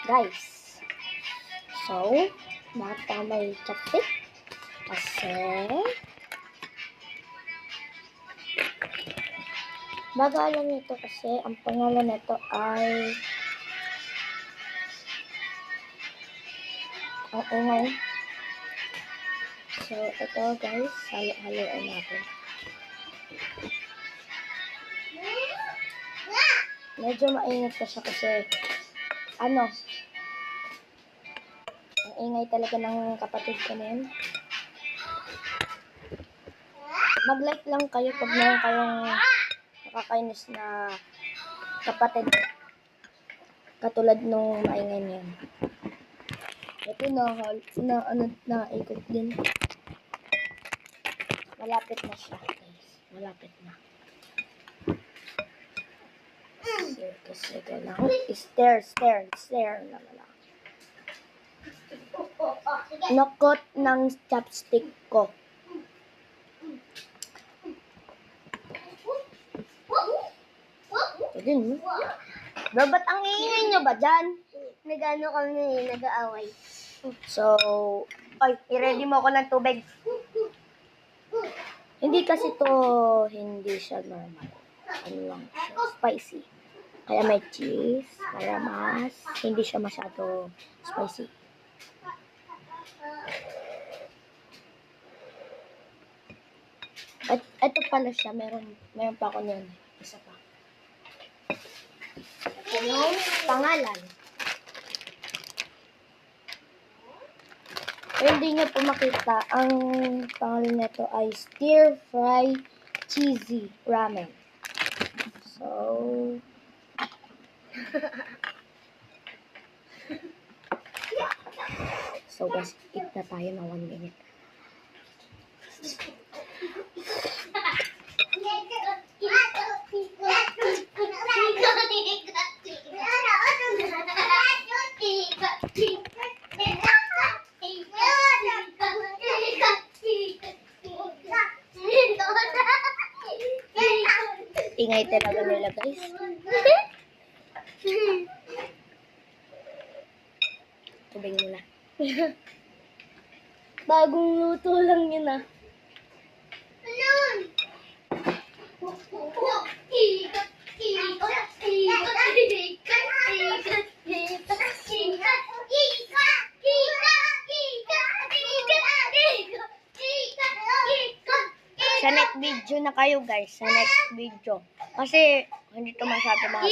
guys. So, bakit pa may chopstick? Kasi, bago alam nito kasi, ang pangalan nito ay ang ingay. So, ito guys, halo-haloan natin. Medyo mainit pa siya kasi, ang ingay talaga ng kapatid ko na yun. Mag-like lang kayo pag meron kayong nakakainis na kapatid. Katulad nung maingay niyan. Ito na ikot din. Malapit na siya, guys. Malapit na. Kasi kailangan stare na lang. Nakot ng chopstick ko. Ito din. Ba't ang ingay nyo ba dyan? Nag-ano kami, nag-aaway. So, i-ready mo ako ng tubig. Hindi kasi hindi siya normal. Ano lang siya, spicy. Kaya may cheese, para hindi siya masyado spicy. At ito pala siya, meron pa ako niyan. Isa pa. Ito yung pangalan. Kung hindi nyo po makita, ang pangalan nito ay Stir Fry Cheesy Ramen. So guys, eat na tayo na 1 minute. Ingay talaga nila guys. Tubig muna. Bagong luto lang yun ah. Sa next video na kayo guys. Sa next video. Kasi hindi to masyado mahaba.